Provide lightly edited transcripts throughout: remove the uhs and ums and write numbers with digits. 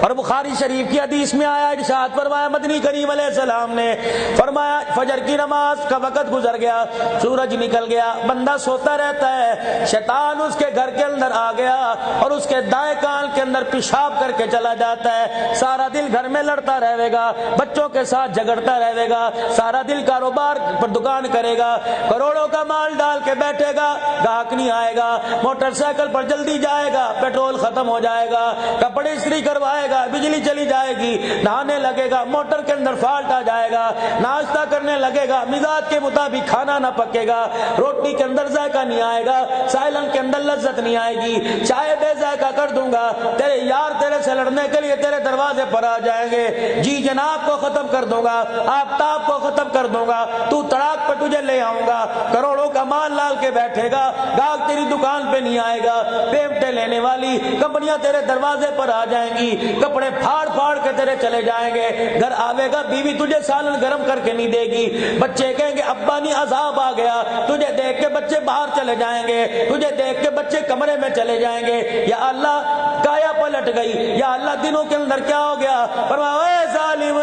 اور بخاری شریف کی حدیث میں آیا، ارشاد فرمایا مدنی کریم علیہ السلام نے فرمایا فجر کی نماز کا وقت گزر گیا، سورج نکل گیا، بندہ سوتا رہتا ہے، شیطان اس کے گھر کے اندر آ گیا اور اس کے دائیں کان کے اندر پیشاب کر کے چلا جاتا ہے، سارا دن گھر میں لڑتا رہے گا، بچوں کے ساتھ جھگڑتا رہے گا، سارا دن کاروبار پر دکان کرے گا، کروڑوں کا مال ڈال کے بیٹھے گا، گاہک نہیں آئے گا، موٹر سائیکل پر جلدی جائے گا، پیٹرول ختم ہو جائے گا، کپڑے استری کروائے گا، بجلی چلی جائے گی، نہانے لگے گا، موٹر کے اندر فالٹ آ جائے گا، ناشتہ کرنے لگے گا، مزاج کے مطابق کھانا نہ پکے گا، روٹی کے اندر ذائقہ نہیں آئے گا، سائلن کے اندر لذت نہیں آئے گی، چائے بے ذائقہ کر دوں گا، تیرے یار تیرے سے لڑنے کے لیے تیرے دروازے پر آ جائیں گے، جی جناب کو ختم کر دوں گا، آفتاب کو ختم کر دوں گا، تو تڑاک پہ تجھے لے آؤں گا، کروڑوں کا مال لال کے بیٹھے گا، گاہک تیری دکان پہ نہیں آئے گا، پیمٹے لینے والی کمپنیاں تیرے دروازے پر آ جائیں گی، کپڑے پھاڑ پھاڑ کے تیرے چلے جائیں گے، گھر آوے گا بیوی تجھے سالن گرم کر کے نہیں دے گی، بچے کہیں گے ابا نہیں عذاب آ گیا، تجھے دیکھ کے بچے باہر چلے جائیں گے، تجھے دیکھ کے بچے کمرے میں چلے جائیں گے، یا اللہ کایا پلٹ گئی، یا اللہ دنوں کے اندر کیا ہو گیا، فرمایا اے ظالم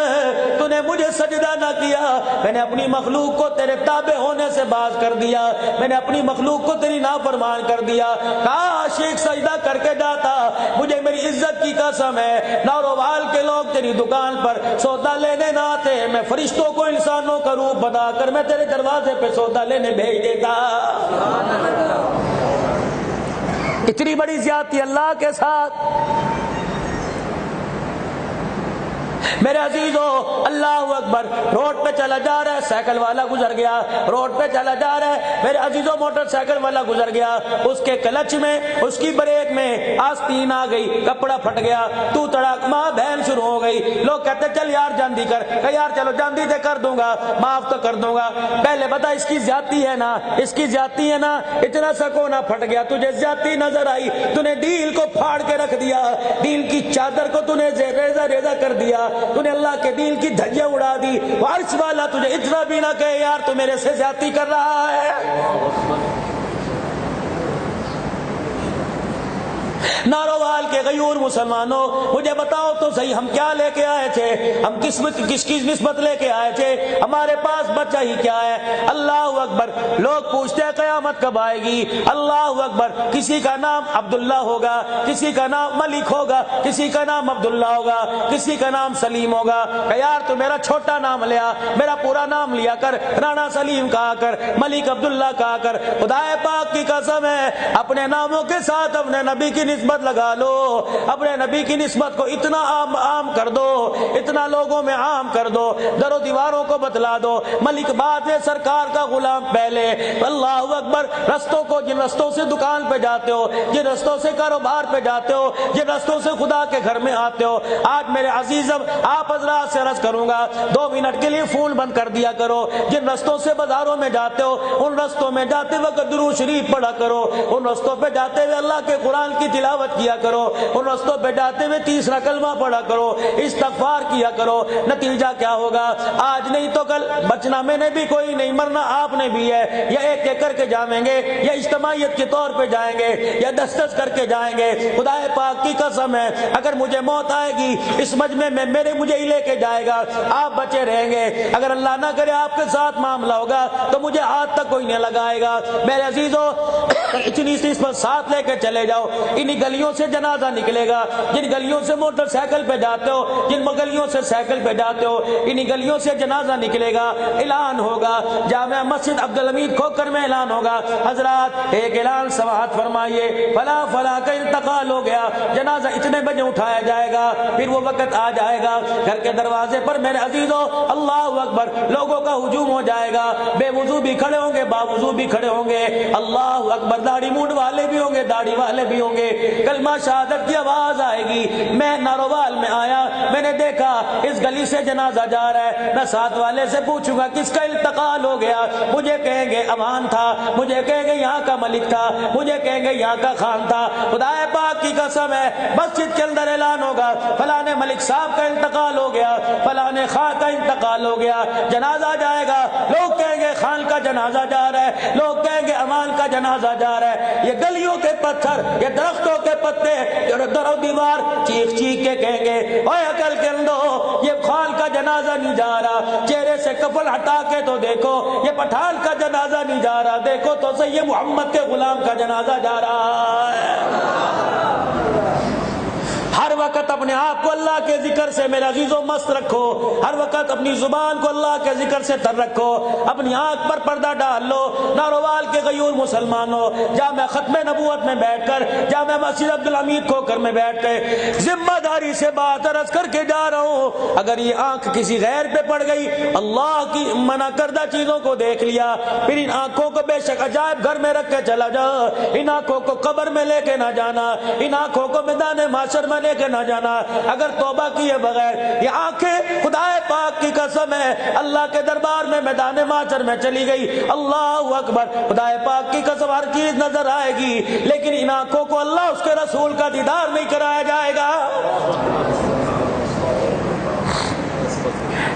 تو نے مجھے سجدہ نہ کیا، میں نے اپنی مخلوق کو تیرے تابع ہونے سے باز کر دیا، میں نے اپنی مخلوق کو تیری نافرمان کر دیا، کاش ایک سجدہ کر کے جاتا، مجھے میری عزت کی قسم ہے ناروال کے لوگ تیری دکان پر سودا لینے نہ آتے، میں فرشتوں کو انسانوں کا روپ بنا کر میں تیرے دروازے پہ سودا لینے بھیج دیتا۔ اتنی بڑی زیادتی اللہ کے ساتھ۔ میرے عزیزو اللہ اکبر، روڈ پہ چلا جا رہا ہے، سائیکل والا گزر گیا، روڈ پہ چلا جا رہا ہے میرے عزیزو، موٹر سائیکل والا گزر گیا، اس کے کلچ میں اس کی بریک میں آستین آ گئی، کپڑا پھٹ گیا، تو تڑاک ماں بہن شروع ہو گئی، لوگ کہتے چل یار جاندی کر، کہ یار چلو جاندی دے کر دوں گا، معاف تو کر دوں گا، پہلے بتا اس کی زیادتی ہے نا، اس کی زیادتی ہے نا، اتنا سا کونا پھٹ گیا، تجھے زیادتی نظر آئی، تو نے ڈیل کو پھاڑ کے رکھ دیا، ڈیل کی چادر کو تو نے ریزہ ریزہ کر دیا، تو نے اللہ کے دین کی دھجیاں اڑا دی، وارث والا تجھے اتنا بھی نہ کہے یار تو میرے سے زیادتی کر رہا ہے۔ ناروال کے غیور مسلمانوں مجھے بتاؤ تو صحیح، ہم کیا لے کے آئے تھے، ہم کس کی نسبت لے کے آئے تھے، ہمارے پاس بچہ ہی کیا ہے؟ اللہ اکبر، لوگ پوچھتے ہیں قیامت کب آئے گی، اللہ اکبر، کسی کا نام عبداللہ ہوگا، کسی کا نام ملک ہوگا، کسی کا نام عبداللہ ہوگا، کسی کا نام سلیم ہوگا، کہ یار تو میرا چھوٹا نام لیا، میرا پورا نام لیا کر، رانا سلیم کہا کر، ملک عبداللہ کہا کر، خدا پاک کی قسم ہے اپنے ناموں کے ساتھ اپنے نبی کی نسبت لگا لو، اپنے نبی کی نسبت کو اتنا عام کر دو، اتنا لوگوں میں عام کر دو، در و دیواروں کو بتلا دو، ملک بعد میں سرکار کا غلام پہلے، اللہ اکبر، رستوں کو جن رستوں سے دکان پہ جاتے ہو، جن رستوں سے کاروبار پہ جاتے ہو، جن رستوں سے خدا کے گھر میں آتے ہو، آج میرے عزیزم آپ حضرات سے عرض کروں گا 2 منٹ کے لیے فون بند کر دیا کرو، جن رستوں سے بازاروں میں جاتے ہو ان رستوں میں جاتے وقت درود شریف پڑھا کرو، ان رستوں پہ جاتے ہوئے اللہ کے قرآن کی تلاوت کیا کرو، ان رستوں پہ جاتے ہوئے تیسرا کلمہ پڑھا کرو، استغفار کیا کرو، نتیجہ کیا ہوگا، آج نہیں تو کل بچنا میں نے بھی کوئی نہیں، مرنا آپ نے بھی ہے، یا ایک ایک کر کے جائیں گے، یا اجتماعیت کے طور پہ جائیں گے، یا 10 کر کے جائیں گے، خدا پاک کی قسم ہے اگر مجھے موت آئے گی اس مجمع میں میرے ہی لے کے جائے گا، آپ بچے رہیں گے، اگر اللہ نہ کرے آپ کے ساتھ معاملہ ہوگا تو مجھے ہاتھ تک کوئی نہیں لگائے گا۔ میرے عزیزو اتنی اس پر ساتھ لے کے چلے جاؤ، انہی گلیوں سے جنازہ نکلے گا، جن گلیوں سے موٹر سائیکل پہ جاتے ہو، جن گلیوں سے سائیکل پہ جاتے ہو، انہی گلیوں سے جنازہ نکلے گا، اعلان ہوگا، جامع مسجد عبدالحمید کھوکھر میں اعلان ہوگا، حضرات ایک اعلان سماعت فرمائیے، فلاں فلاں کا انتقال ہو گیا، جنازہ اتنے بجے اٹھایا جائے گا، پھر وہ وقت آ جائے گا، گھر کے دروازے پر میرے عزیزو اللہ اکبر لوگوں کا ہجوم ہو جائے گا، بے وضو بھی کھڑے ہوں گے، باوضو بھی کھڑے ہوں گے، اللہ اکبر، داڑھی مونڈ والے بھی ہوں گے، داڑھی والے بھی ہوں گے، کلمہ شہادت کی آواز آئے گی۔ میں ناروال میں آیا، میں نے دیکھا اس گلی سے جنازہ جا رہا ہے، میں ساتھ والے سے پوچھوں گا کس کا انتقال ہو گیا، مجھے کہیں گے امان تھا، مجھے کہیں گے یہاں کا ملک تھا، مجھے کہیں گے یہاں کا خان تھا، خدا پاک کی قسم ہے مسجد کے اندر اعلان ہوگا فلاں ملک صاحب کا انتقال ہو گیا، فلاں خان کا انتقال ہو گیا، جنازہ جائے گا، لوگ کہیں گے خان کا جنازہ جا رہا ہے، لوگ کہیں گے امان کا جنازہ جا رہا ہے، یہ گلیوں کے پتھر، یہ درختوں کے پتے، در و دیوار چیخ چیخ کے کہیں گے جنازہ نہیں جا رہا، چہرے سے کفن ہٹا کے تو دیکھو یہ پٹھان کا جنازہ نہیں جا رہا، دیکھو تو صحیح یہ محمد کے غلام کا جنازہ جا رہا ہے۔ ہر وقت اپنے آپ کو اللہ کے ذکر سے میرے عزیزوں مست رکھو، ہر وقت اپنی زبان کو اللہ کے ذکر سے تر رکھو، اپنی آنکھ پر پردہ ڈال لو۔ ناروال کے غیور مسلمانوں، جامع ختم نبوت میں بیٹھ کر، جامع مسجد عبدالحمید کھوکھر میں بیٹھ کے ذمہ داری سے بات عرض کر کے جا رہا ہوں، اگر یہ آنکھ کسی غیر پہ پڑ گئی، اللہ کی منع کردہ چیزوں کو دیکھ لیا، پھر ان آنکھوں کو بے شک عجائب گھر میں رکھ کے چلا جا، ان آنکھوں کو قبر میں لے کے نہ جانا، ان آنکھوں کو میدان محشر میں لے کے نہ جانا۔ اگر توبہ کیے بغیر یہ آنکھیں خدا پاک کی قسم ہے اللہ کے دربار میں میدان محشر میں چلی گئی، اللہ اکبر، خدا پاک کی قسم ہر چیز نظر آئے گی، لیکن ان آنکھوں کو اللہ اس کے رسول کا دیدار نہیں کرایا جائے گا۔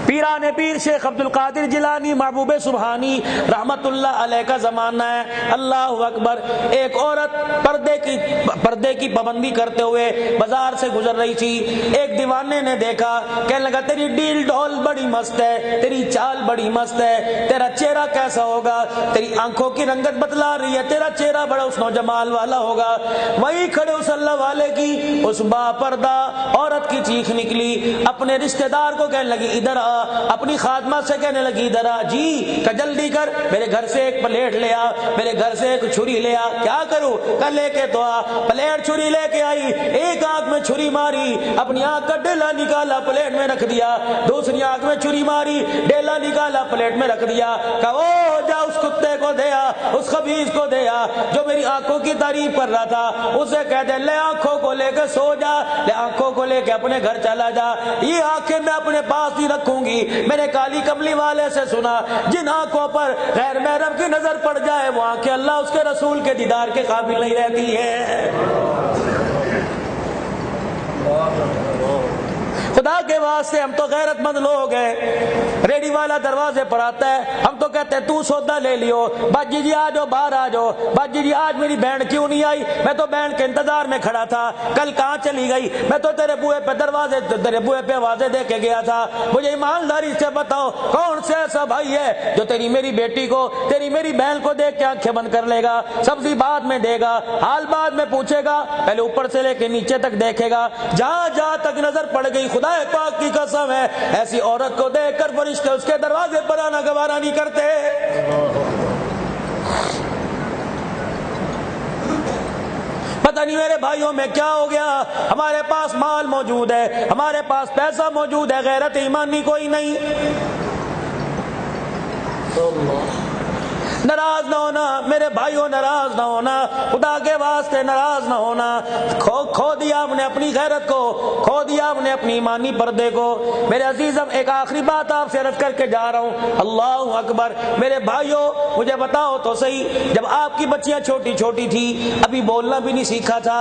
پیران پیر شیخ عبد القادر جیلانی محبوب سبحانی رحمت اللہ علیہ کا زمانہ ہے، اللہ اکبر۔ ایک عورت پردے کی پابندی کرتے ہوئے بازار سے گزر رہی تھی، ایک دیوانے نے دیکھا، کہنے لگا تیری ڈیل ڈھول بڑی مست ہے، تیری چال بڑی مست ہے، تیرا چہرہ کیسا ہوگا، تیری آنکھوں کی رنگت بتلا رہی ہے، تیرا چہرہ بڑا حسن و جمال والا ہوگا۔ وہی کھڑے اس اللہ والے کی اس با پردہ عورت کی چیخ نکلی، اپنے رشتہ دار کو کہنے لگی ادھر آ، اپنی خادمہ سے کہنے لگی ادھر آ، جی کہ جلدی کر، میرے گھر سے ایک پلیٹ لے آ، میرے گھر سے ایک چھری لے آ۔ کیا کروں کہ لے کے تو آ، پلیٹ چھری لے کے آئی، ایک آنکھ میں چھری ماری، اپنی آنکھ کا ڈیلا نکالا پلیٹ میں رکھ دیا، دوسری آنکھ میں چھری ماری، ڈیلا نکالا پلیٹ میں رکھ دیا، کہ او جا اس کتے کو دے آ، اس خبیث کو دے آ جو میری آنکھوں کی تعریف کر رہا تھا، اسے کہہ دے لے آنکھوں کو لے کے سو جا، لے آنکھوں کو لے کے اپنے گھر چلا جا، یہ آنکھیں میں اپنے پاس ہی رکھوں گی۔ میں نے کالی کملی والے سے سنا جن آنکھوں پر غیر محرم کی نظر پڑ جائے وہ آنکھیں اللہ اس کے رسول کے دیدار کے قابل نہیں رہتی ہے۔ خدا کے واسطے ہم تو غیرت مند لوگ ہیں، ریڈی والا دروازے پر آتا ہے، ہم تو کہتے ہیں تو سودا لے لیو، باجی جی آ جاؤ، باہر آ جاؤ، باجی جی آج میری بہن کیوں نہیں آئی، میں تو بہن کے انتظار میں کھڑا تھا، کل کہاں چلی گئی، میں تو تیرے بوئے پہ آوازیں دے کے گیا تھا، مجھے ایمانداری سے بتاؤ کون سے ایسا بھائی ہے جو تیری میری بیٹی کو، تیری میری بہن کو دیکھ کے آنکھیں بند کر لے گا، سبزی بعد میں دے گا، حال بعد میں پوچھے گا، پہلے اوپر سے لے کے نیچے تک دیکھے گا، جہاں جہاں تک نظر پڑ گئی خدا پاک کی قسم ہے ایسی عورت کو دیکھ کر فرشتے اس کے دروازے پر آنا گوارا نہیں کرتے۔ پتہ نہیں میرے بھائیوں میں کیا ہو گیا، ہمارے پاس مال موجود ہے، ہمارے پاس پیسہ موجود ہے، غیرت ایمانی کوئی نہیں۔ ناراض نہ ہونا میرے بھائیوں، ناراض نہ ہونا، خدا کے واسطے ناراض نہ ہونا۔ کھو دیا ہم نے اپنی غیرت کو، کھو دیا ہم نے اپنی ایمانی پردے کو۔ میرے عزیزم ایک آخری بات آپ سے عرض کر کے جا رہا ہوں، اللہ اکبر۔ میرے بھائیوں مجھے بتاؤ تو صحیح، جب آپ کی بچیاں چھوٹی چھوٹی تھی، ابھی بولنا بھی نہیں سیکھا تھا،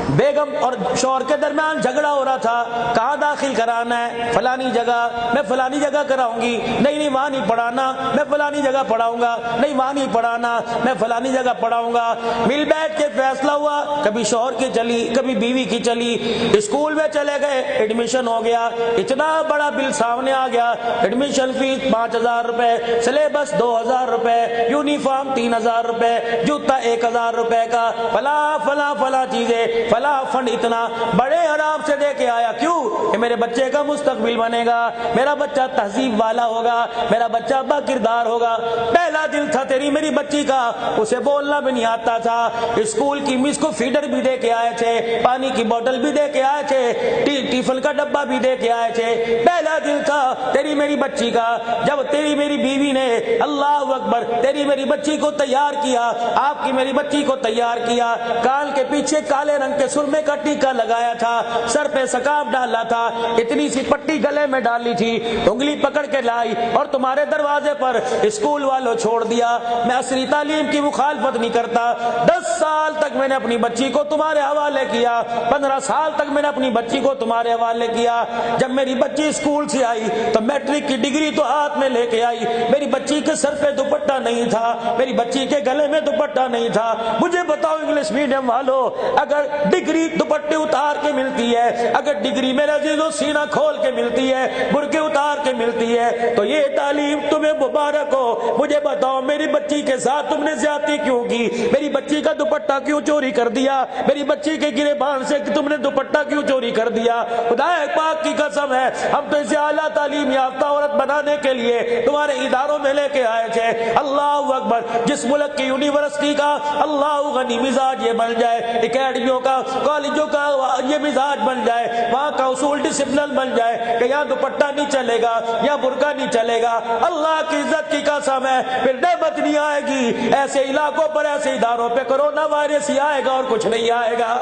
بیگم اور شوہر کے درمیان جھگڑا ہو رہا تھا، کہاں داخل کرانا ہے، فلانی جگہ، میں فلانی جگہ کراؤں گی، نہیں وہاں نہیں پڑھانا، میں فلانی جگہ پڑھاؤں گا، نہیں وہاں نہیں پڑھانا، میں فلانی جگہ پڑھاؤں گا۔ مل بیٹھ کے فیصلہ ہوا، کبھی شوہر کی چلی، کبھی بیوی کی چلی، اسکول میں چلے گئے، ایڈمیشن ہو گیا، اتنا بڑا بل سامنے آ گیا، ایڈمیشن فیس 5000 روپے، سلیبس 2000 روپے، یونیفارم 3000 روپے، جوتا 1000 روپے کا، فلاں فلاں فلاں چیزیں، فلاں فنڈ اتنا بڑے آرام سے دے کے آیا۔ کیوں؟ کہ میرے بچے کا مستقبل بنے گا، میرا بچہ تہذیب والا ہوگا، میرا بچہ با کردار ہوگا۔ پہلا دن تھا تیری میری بچی کا، اسے بولنا بھی نہیں آتا تھا، اسکول کی مس کو فیڈر بھی دے کے آئے تھے، پانی کی بوتل بھی دے کے آئے تھے، ٹیفن کا ڈبہ بھی دے کے آئے تھے۔ پہلا دن تھا تیری میری بچی کا، جب تیری میری بیوی نے اللہ اکبر تیری میری بچی کو تیار کیا، آپ کی میری بچی کو تیار کیا، کان کے پیچھے کالے رنگ کے سرمے کا ٹیکا لگایا تھا، سر پہ سکاف ڈالا تھا، اتنی سی پٹی گلے میں ڈالی تھی، انگلی پکڑ کے لائی اور تمہارے دروازے پر اسکول والوں چھوڑ دیا۔ میں عصری تعلیم کی مخالفت نہیں کرتا، 10 سال تک میں نے اپنی بچی کو تمہارے حوالے کیا، 15 سال تک میں نے اپنی بچی کو تمہارے حوالے کیا. جب میری بچی اسکول سے آئی تو میٹرک کی ڈگری تو ہاتھ میں لے کے آئی. میری بچی کے سر پہ دوپٹہ نہیں تھا, میری بچی کے گلے میں دوپٹہ نہیں تھا. مجھے بتاؤ انگلش میڈیم والوں, اگر ڈگری دوپٹے اتار کے ملتی ہے, اگر ڈگری میرے عزیزوں سینہ کھول کے ملتی ہے, برقع اتار کے ملتی ہے, تو یہ تعلیم تمہیں مبارک ہو. مجھے بتاؤ میری بچی کے ساتھ تم نے زیادتی کیوں کی؟ میری بچی کا دوپٹہ کیوں چوری کر دیا؟ میری بچی کے گریبان سے تم نے دوپٹہ کیوں چوری کر دیا؟ خدا پاک کی قسم ہے, ہم تو اسے اعلیٰ تعلیم یافتہ عورت بنانے کے لیے تمہارے اداروں میں لے کے آئے تھے. اللہ اکبر, جس ملک کی یونیورسٹی کا اللہ غنی مزاج یہ بن جائے, اکیڈمیوں کا, کالجوں کا یہ مزاج بن جائے, وہاں کا اصول ڈسپلن بن جائے کہ یہاں دوپٹہ نہیں چلے گا, یہاں برقع نہیں چلے گا, اللہ کی عزت کی قسم ہے پھر نعمت نہیں آئے گی. ایسے علاقوں پر, ایسے اداروں پہ کرونا وائرس ہی آئے گا اور کچھ نہیں آئے گا.